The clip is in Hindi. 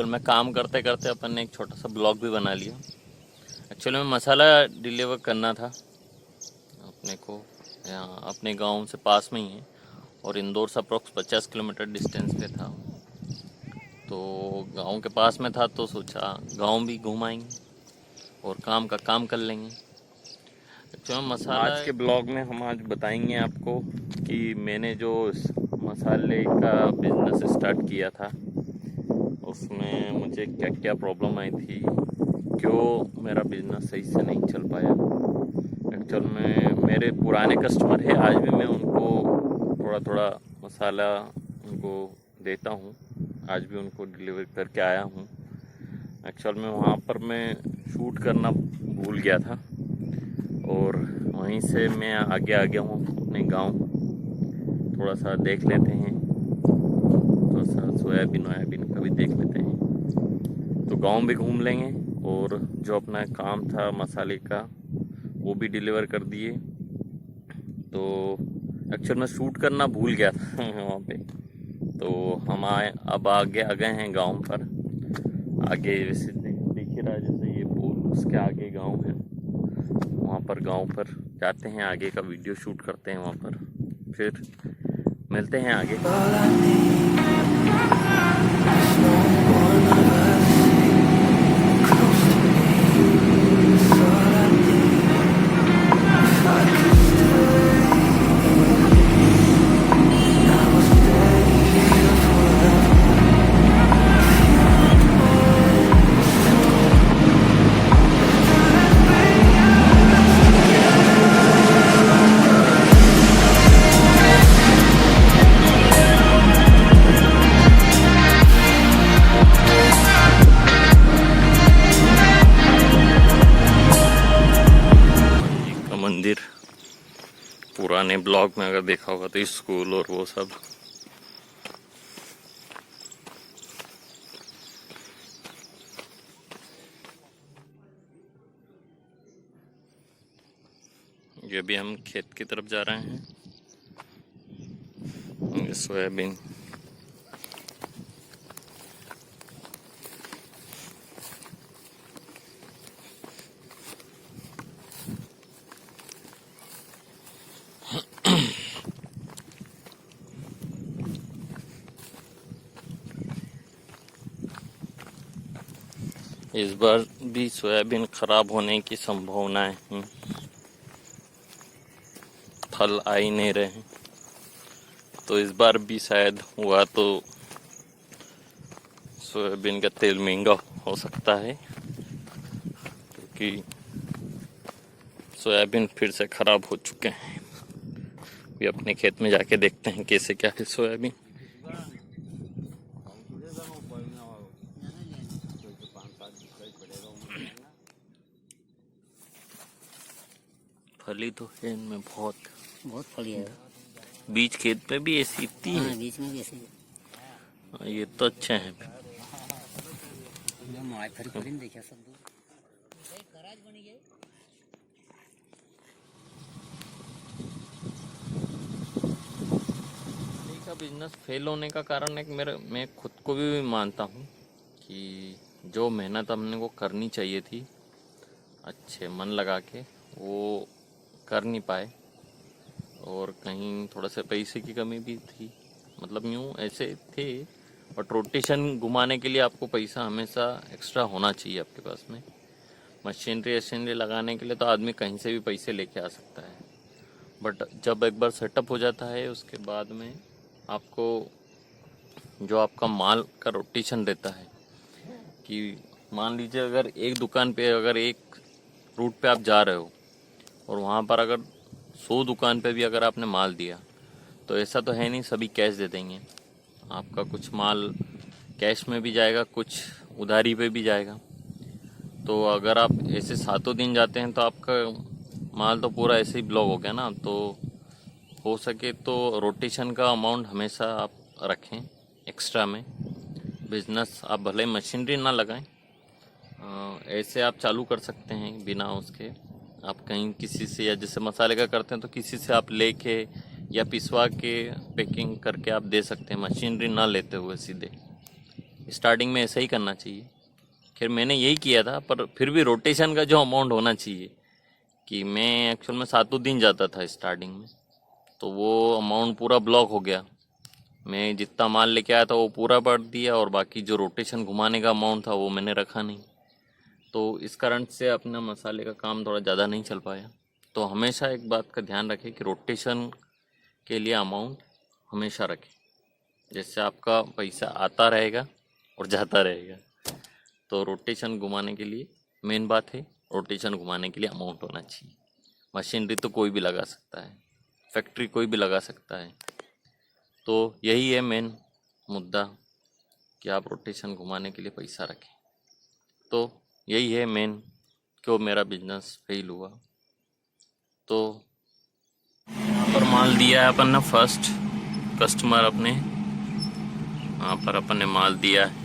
तो मैं काम करते करते अपन ने एक छोटा सा ब्लॉग भी बना लिया। एक्चुअली में मसाला डिलीवर करना था अपने को, यहाँ अपने गांव से पास में ही है और इंदौर से अप्रोक्स 50 किलोमीटर डिस्टेंस पे था। तो गांव के पास में था तो सोचा गांव भी घूम आएंगे और काम का काम कर लेंगे। एक्चुअली मसाला आज के ब्लॉग में हम आज बताएंगे आपको कि मैंने जो मसाले का बिजनेस स्टार्ट किया था उसमें मुझे क्या क्या प्रॉब्लम आई थी, क्यों मेरा बिजनेस सही से नहीं चल पाया। एक्चुअल में मेरे पुराने कस्टमर है, आज भी मैं उनको थोड़ा थोड़ा मसाला उनको देता हूँ, आज भी उनको डिलीवर करके आया हूँ। एक्चुअल में वहाँ पर मैं शूट करना भूल गया था और वहीं से मैं आगे आ गया हूँ अपने गांव। थोड़ा सा देख लेते हैं, थोड़ा सा सोयाबीन का भी देख लेते हैं, तो गांव भी घूम लेंगे और जो अपना काम था मसाले का वो भी डिलीवर कर दिए। तो एक्चुअल में शूट करना भूल गया था वहाँ पे, तो हम अब आगे आ गए हैं गांव पर। आगे वैसे दिख ही रहा है जैसे ये पुल, उसके आगे गांव है, वहाँ पर गांव पर जाते हैं, आगे का वीडियो शूट करते हैं वहाँ पर, फिर मिलते हैं आगे। मंदिर पुराने ब्लॉग में अगर देखा होगा तो स्कूल और वो सब। ये भी हम खेत की तरफ जा रहे हैं, ये सोयाबीन। इस बार भी सोयाबीन खराब होने की संभावनाएं हैं, फल आ ही नहीं रहे, तो इस बार भी शायद हुआ तो सोयाबीन का तेल महंगा हो सकता है, क्योंकि सोयाबीन फिर से खराब हो चुके हैं। भी अपने खेत में जाके देखते हैं कैसे क्या है सोयाबीन। फली तो है इनमें बहुत फली है। बीज खेत में भी ऐसी इतनी है। बीच में भी ऐसे ये तो अच्छे हैं। का बिजनेस फेल होने का कारण एक मैं खुद को भी मानता हूँ कि जो मेहनत हमने को करनी चाहिए थी अच्छे मन लगा के, वो कर नहीं पाए, और कहीं थोड़ा सा पैसे की कमी भी थी। मतलब यूँ ऐसे थे, बट रोटेशन घुमाने के लिए आपको पैसा हमेशा एक्स्ट्रा होना चाहिए आपके पास में। मशीनरी लगाने के लिए तो आदमी कहीं से भी पैसे लेके आ सकता है, बट जब एक बार सेटअप हो जाता है उसके बाद में आपको जो आपका माल का रोटेशन रहता है, कि मान लीजिए अगर एक दुकान पे अगर एक रूट पे आप जा रहे हो और वहाँ पर अगर 100 दुकान पे भी अगर आपने माल दिया, तो ऐसा तो है नहीं सभी कैश दे देंगे। आपका कुछ माल कैश में भी जाएगा, कुछ उधारी पे भी जाएगा। तो अगर आप ऐसे 7 दिन जाते हैं तो आपका माल तो पूरा ऐसे ही ब्लॉक हो गया ना। तो हो सके तो रोटेशन का अमाउंट हमेशा आप रखें एक्स्ट्रा में। बिजनेस आप भले मशीनरी ना लगाएं, ऐसे आप चालू कर सकते हैं बिना उसके। आप कहीं किसी से, या जैसे मसाले का करते हैं तो किसी से आप लेके या पिसवा के पैकिंग करके आप दे सकते हैं, मशीनरी ना लेते हुए सीधे। स्टार्टिंग में ऐसा ही करना चाहिए। खैर मैंने यही किया था, पर फिर भी रोटेशन का जो अमाउंट होना चाहिए, कि मैं एक्चुअल में 7 दिन जाता था स्टार्टिंग में, तो वो अमाउंट पूरा ब्लॉक हो गया। मैं जितना माल लेके आया था वो पूरा भर दिया, और बाकी जो रोटेशन घुमाने का अमाउंट था वो मैंने रखा नहीं। तो इस कारण से अपना मसाले का काम थोड़ा ज़्यादा नहीं चल पाया। तो हमेशा एक बात का ध्यान रखें कि रोटेशन के लिए अमाउंट हमेशा रखें, जिससे आपका पैसा आता रहेगा और जाता रहेगा। तो रोटेशन घुमाने के लिए मेन बात है, रोटेशन घुमाने के लिए अमाउंट होना चाहिए। मशीनरी तो कोई भी लगा सकता है, फैक्ट्री कोई भी लगा सकता है। तो यही है मेन मुद्दा, कि आप रोटेशन घुमाने के लिए पैसा रखें। तो यही है मेन, क्यों मेरा बिजनेस फेल हुआ। तो यहाँ पर माल दिया है अपन ने, फर्स्ट कस्टमर अपने, यहाँ पर अपन ने माल दिया है।